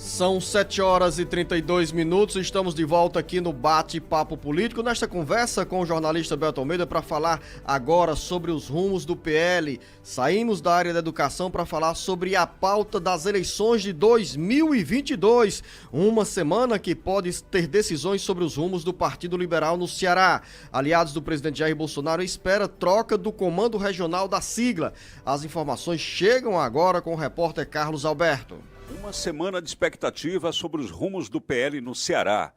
São 7h32, estamos de volta aqui no Bate-Papo Político, nesta conversa com o jornalista Beto Almeida para falar agora sobre os rumos do PL. Saímos da área da educação para falar sobre a pauta das eleições de 2022, uma semana que pode ter decisões sobre os rumos do Partido Liberal no Ceará. Aliados do presidente Jair Bolsonaro espera troca do comando regional da sigla. As informações chegam agora com o repórter Carlos Alberto. Uma semana de expectativa sobre os rumos do PL no Ceará.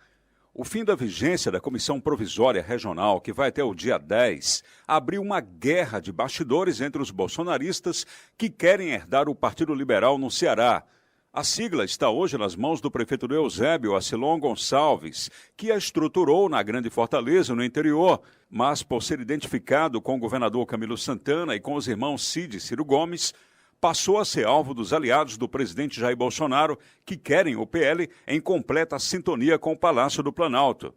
O fim da vigência da Comissão Provisória Regional, que vai até o dia 10, abriu uma guerra de bastidores entre os bolsonaristas que querem herdar o Partido Liberal no Ceará. A sigla está hoje nas mãos do prefeito Eusébio Acilon Gonçalves, que a estruturou na Grande Fortaleza, no interior, mas por ser identificado com o governador Camilo Santana e com os irmãos Cid e Ciro Gomes, passou a ser alvo dos aliados do presidente Jair Bolsonaro, que querem o PL em completa sintonia com o Palácio do Planalto.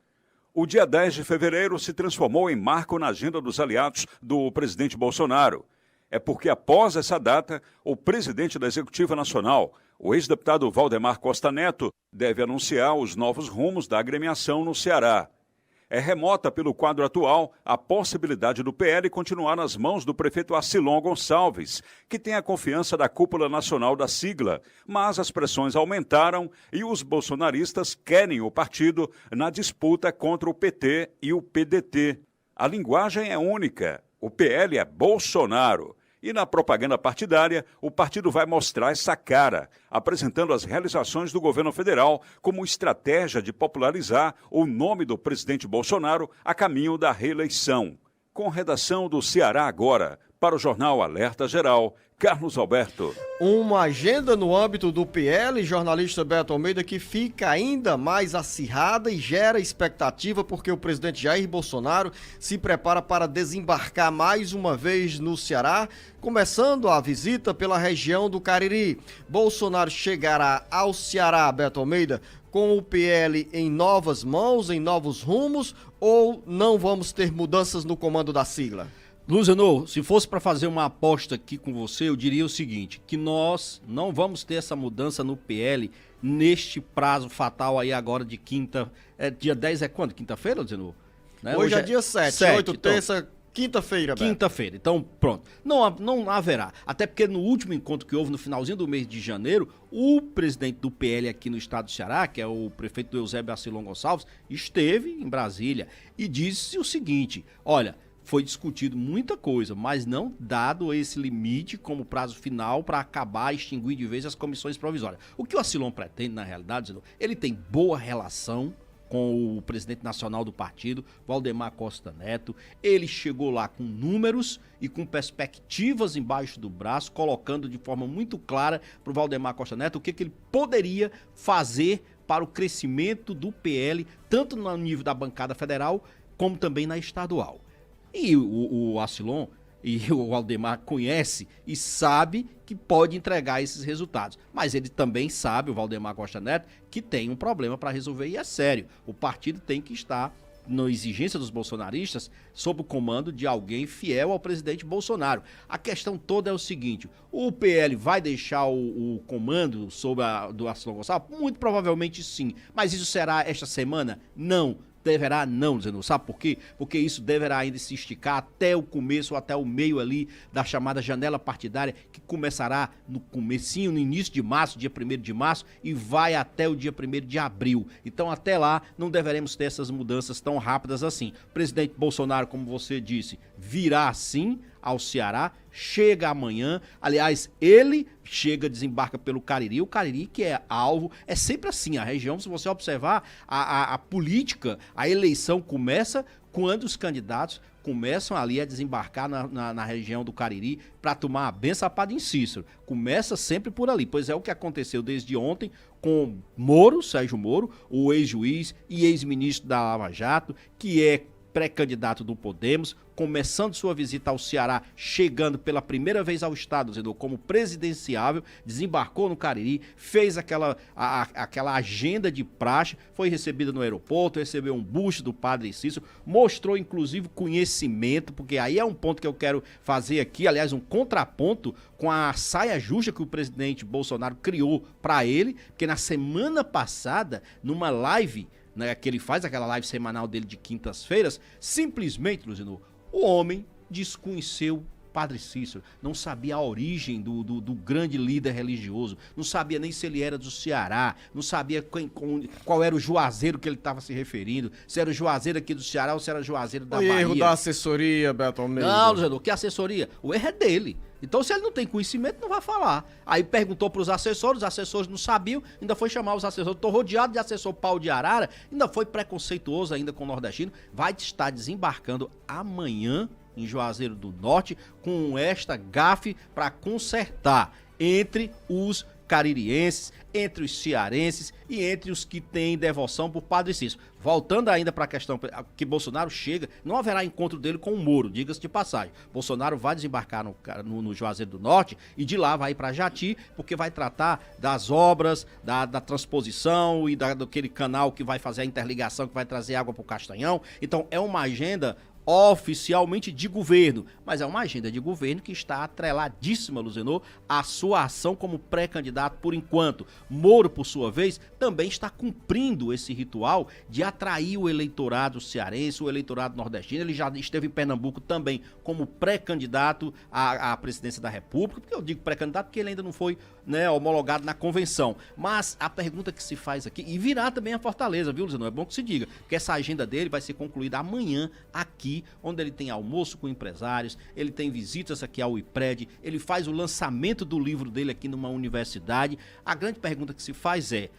O dia 10 de fevereiro se transformou em marco na agenda dos aliados do presidente Bolsonaro. É porque após essa data, o presidente da Executiva Nacional, o ex-deputado Valdemar Costa Neto, deve anunciar os novos rumos da agremiação no Ceará. É remota pelo quadro atual a possibilidade do PL continuar nas mãos do prefeito Acilon Gonçalves, que tem a confiança da cúpula nacional da sigla, mas as pressões aumentaram e os bolsonaristas querem o partido na disputa contra o PT e o PDT. A linguagem é única, o PL é Bolsonaro. E na propaganda partidária, o partido vai mostrar essa cara, apresentando as realizações do governo federal como estratégia de popularizar o nome do presidente Bolsonaro a caminho da reeleição. Com redação do Ceará Agora, para o jornal Alerta Geral, Carlos Alberto. Uma agenda no âmbito do PL, jornalista Beto Almeida, que fica ainda mais acirrada e gera expectativa porque o presidente Jair Bolsonaro se prepara para desembarcar mais uma vez no Ceará, começando a visita pela região do Cariri. Bolsonaro chegará ao Ceará, Beto Almeida, com o PL em novas mãos, em novos rumos, ou não vamos ter mudanças no comando da sigla? Luziano, se fosse para fazer uma aposta aqui com você, eu diria o seguinte, que nós não vamos ter essa mudança no PL neste prazo fatal aí agora de quinta... dia 10 é quando? Quinta-feira, Luziano? Né? Hoje é dia 7, 8, então, terça... Quinta-feira, Beto. Quinta-feira, então pronto. Não haverá. Até porque no último encontro que houve no finalzinho do mês de janeiro, o presidente do PL aqui no estado do Ceará, que é o prefeito Eusébio Acilon Gonçalves, esteve em Brasília e disse o seguinte, olha, foi discutido muita coisa, mas não dado esse limite como prazo final para acabar, extinguir de vez as comissões provisórias. O que o Acilon pretende, na realidade, ele tem boa relação com o presidente nacional do partido, Valdemar Costa Neto. Ele chegou lá com números e com perspectivas embaixo do braço, colocando de forma muito clara para o Valdemar Costa Neto o que ele poderia fazer para o crescimento do PL, tanto no nível da bancada federal, como também na estadual. E o Acilon e o Valdemar conhece e sabe que pode entregar esses resultados. Mas ele também sabe, o Valdemar Costa Neto, que tem um problema para resolver e é sério. O partido tem que estar, na exigência dos bolsonaristas, sob o comando de alguém fiel ao presidente Bolsonaro. A questão toda é o seguinte, o PL vai deixar o comando do Acilon Gonçalves? Muito provavelmente sim. Mas isso será esta semana? Não. Deverá não, dizendo, sabe por quê? Porque isso deverá ainda se esticar até o começo, até o meio ali da chamada janela partidária, que começará no comecinho, no início de março, dia 1º de março, e vai até o dia 1º de abril. Então até lá não deveremos ter essas mudanças tão rápidas assim. O presidente Bolsonaro, como você disse, virá sim ao Ceará, chega amanhã, aliás, ele chega, desembarca pelo Cariri, o Cariri que é alvo, é sempre assim, a região, se você observar, a política, a eleição começa quando os candidatos começam ali a desembarcar na região do Cariri para tomar a benção a Padre Cícero. Começa sempre por ali, pois é o que aconteceu desde ontem com Moro, Sérgio Moro, o ex-juiz e ex-ministro da Lava Jato, que é pré-candidato do Podemos, começando sua visita ao Ceará, chegando pela primeira vez ao estado, Zeno, como presidenciável, desembarcou no Cariri, fez aquela agenda de praxe, foi recebida no aeroporto, recebeu um busto do Padre Cícero, mostrou inclusive conhecimento, porque aí é um ponto que eu quero fazer aqui, aliás, um contraponto com a saia justa que o presidente Bolsonaro criou para ele, porque na semana passada, numa live, né, que ele faz, aquela live semanal dele de quintas-feiras, simplesmente, Luciano, o homem desconheceu Padre Cícero, não sabia a origem do grande líder religioso, não sabia nem se ele era do Ceará, não sabia qual era o juazeiro que ele estava se referindo, se era o juazeiro aqui do Ceará ou se era o juazeiro da Bahia. O erro da assessoria, Beto Almeida. Não, Luciano, que assessoria? O erro é dele. Então, se ele não tem conhecimento, não vai falar. Aí perguntou para os assessores não sabiam, ainda foi chamar os assessores. Estou rodeado de assessor pau de arara, ainda foi preconceituoso ainda com o nordestino. Vai estar desembarcando amanhã em Juazeiro do Norte com esta gafe para consertar entre os caririenses, entre os cearenses e entre os que têm devoção por Padre Cícero. Voltando ainda para a questão que Bolsonaro chega, não haverá encontro dele com o Moro, diga-se de passagem. Bolsonaro vai desembarcar no Juazeiro do Norte e de lá vai ir para Jati, porque vai tratar das obras, da transposição e daquele canal que vai fazer a interligação, que vai trazer água para o Castanhão. Então é uma agenda oficialmente de governo, mas é uma agenda de governo que está atreladíssima, Luzenor, à sua ação como pré-candidato por enquanto. Moro, por sua vez, também está cumprindo esse ritual de atrair o eleitorado cearense, o eleitorado nordestino. Ele já esteve em Pernambuco também como pré-candidato à presidência da República, porque eu digo pré-candidato porque ele ainda não foi, né, homologado na convenção. Mas a pergunta que se faz aqui, e virá também a Fortaleza, viu, Luzenor? É bom que se diga, porque essa agenda dele vai ser concluída amanhã aqui, onde ele tem almoço com empresários, ele tem visitas aqui ao IPRED, ele faz o lançamento do livro dele aqui numa universidade. A grande pergunta que se faz é: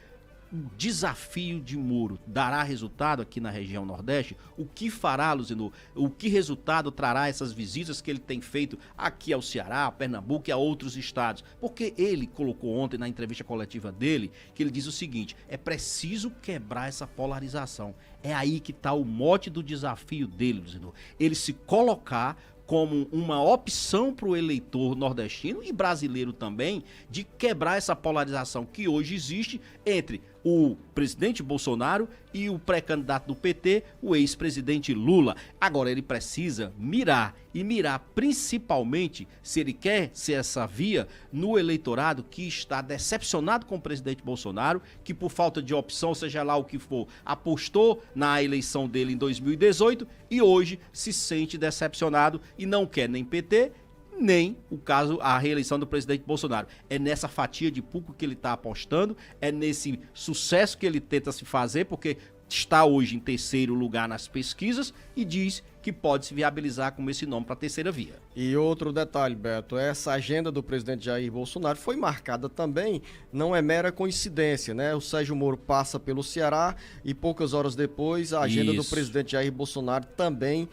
o desafio de Moro dará resultado aqui na região Nordeste? O que fará, Luzenor? O que resultado trará essas visitas que ele tem feito aqui ao Ceará, a Pernambuco e a outros estados? Porque ele colocou ontem na entrevista coletiva dele que ele diz o seguinte: é preciso quebrar essa polarização. É aí que está o mote do desafio dele, Luzenor. Ele se colocar como uma opção para o eleitor nordestino e brasileiro também, de quebrar essa polarização que hoje existe entre o presidente Bolsonaro e o pré-candidato do PT, o ex-presidente Lula. Agora ele precisa mirar, e mirar principalmente, se ele quer ser essa via, no eleitorado que está decepcionado com o presidente Bolsonaro, que por falta de opção, seja lá o que for, apostou na eleição dele em 2018 e hoje se sente decepcionado e não quer nem PT, nem o caso, a reeleição do presidente Bolsonaro. É nessa fatia de pouco que ele está apostando, é nesse sucesso que ele tenta se fazer, porque está hoje em terceiro lugar nas pesquisas e diz que pode se viabilizar como esse nome para a terceira via. E outro detalhe, Beto, essa agenda do presidente Jair Bolsonaro foi marcada também, não é mera coincidência, né? O Sérgio Moro passa pelo Ceará e poucas horas depois a agenda do presidente Jair Bolsonaro também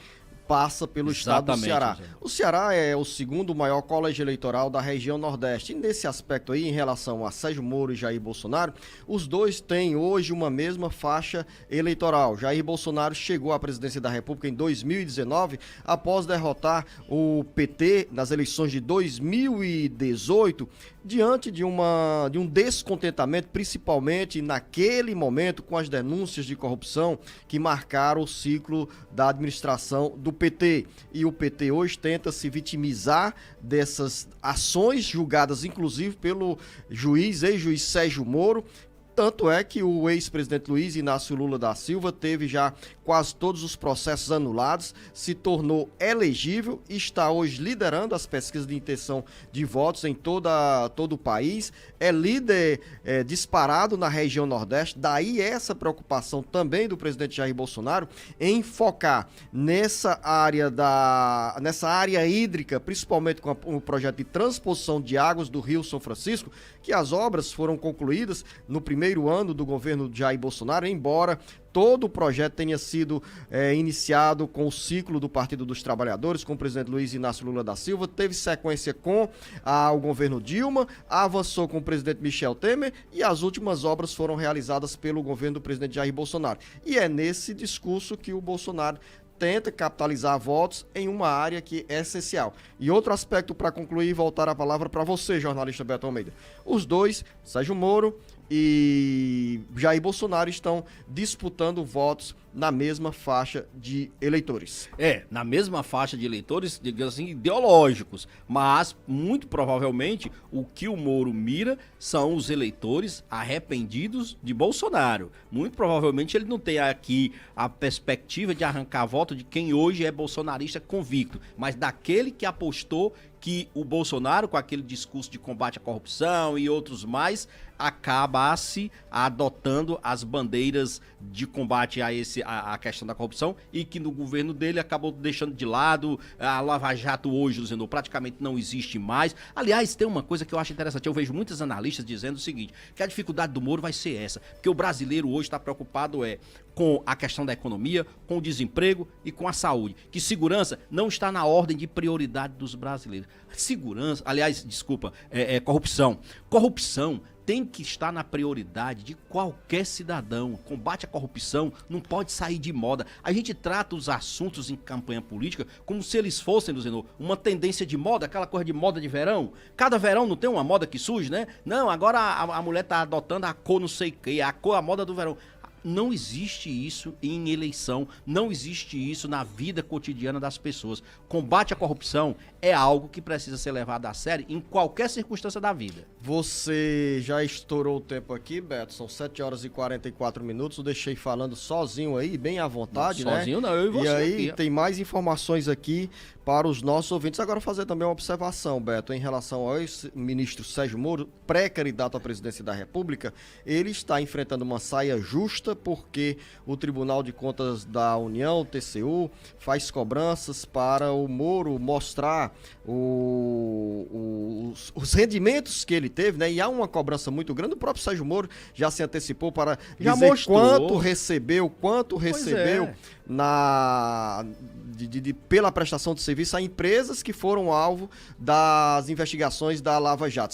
passa pelo estado do Ceará. O Ceará é o segundo maior colégio eleitoral da região Nordeste. E nesse aspecto aí, em relação a Sérgio Moro e Jair Bolsonaro, os dois têm hoje uma mesma faixa eleitoral. Jair Bolsonaro chegou à presidência da República em 2019, após derrotar o PT nas eleições de 2018, diante de um descontentamento, principalmente naquele momento, com as denúncias de corrupção que marcaram o ciclo da administração do PT. E o PT hoje tenta se vitimizar dessas ações julgadas, inclusive, pelo ex-juiz Sérgio Moro. Tanto é que o ex-presidente Luiz Inácio Lula da Silva teve já quase todos os processos anulados, se tornou elegível e está hoje liderando as pesquisas de intenção de votos em todo o país. É líder disparado na região Nordeste, daí essa preocupação também do presidente Jair Bolsonaro em focar nessa área hídrica, principalmente com o projeto de transposição de águas do Rio São Francisco, que as obras foram concluídas no primeiro ano do governo de Jair Bolsonaro, embora todo o projeto tenha sido iniciado com o ciclo do Partido dos Trabalhadores, com o presidente Luiz Inácio Lula da Silva, teve sequência com o governo Dilma, avançou com o presidente Michel Temer e as últimas obras foram realizadas pelo governo do presidente Jair Bolsonaro. E é nesse discurso que o Bolsonaro tenta capitalizar votos em uma área que é essencial. E outro aspecto para concluir e voltar a palavra para você, jornalista Beto Almeida. Os dois, Sérgio Moro e Jair Bolsonaro, estão disputando votos na mesma faixa de eleitores. Na mesma faixa de eleitores, digamos assim, ideológicos. Mas, muito provavelmente, o que o Moro mira são os eleitores arrependidos de Bolsonaro. Muito provavelmente ele não tem aqui a perspectiva de arrancar voto de quem hoje é bolsonarista convicto, mas daquele que apostou que o Bolsonaro, com aquele discurso de combate à corrupção e outros mais, acabasse adotando as bandeiras de combate a questão da corrupção e que no governo dele acabou deixando de lado. A Lava Jato hoje, Luciano, praticamente não existe mais. Aliás, tem uma coisa que eu acho interessante, eu vejo muitos analistas dizendo o seguinte, que a dificuldade do Moro vai ser essa, porque o brasileiro hoje está preocupado com a questão da economia, com o desemprego e com a saúde, que segurança não está na ordem de prioridade dos brasileiros. Segurança, aliás, desculpa, corrupção. Corrupção tem que estar na prioridade de qualquer cidadão. Combate à corrupção não pode sair de moda. A gente trata os assuntos em campanha política como se eles fossem, Luciano, uma tendência de moda, aquela coisa de moda de verão. Cada verão não tem uma moda que surge, né? Não, agora a mulher tá adotando a cor não sei o que, a moda do verão. Não existe isso em eleição, não existe isso na vida cotidiana das pessoas. Combate à corrupção é algo que precisa ser levado a sério em qualquer circunstância da vida. Você já estourou o tempo aqui, Beto, são 7 horas e 44 minutos, eu deixei falando sozinho aí, bem à vontade, né? Sozinho não, eu e você. E aí aqui. Tem mais informações aqui para os nossos ouvintes. Agora fazer também uma observação, Beto, em relação ao ex-ministro Sérgio Moro, pré-candidato à presidência da República. Ele está enfrentando uma saia justa porque o Tribunal de Contas da União, o TCU, faz cobranças para o Moro mostrar os rendimentos que ele teve, né? E há uma cobrança muito grande. O próprio Sérgio Moro já se antecipou para já dizer mostrou. quanto recebeu pela prestação de serviço a empresas que foram alvo das investigações da Lava Jato.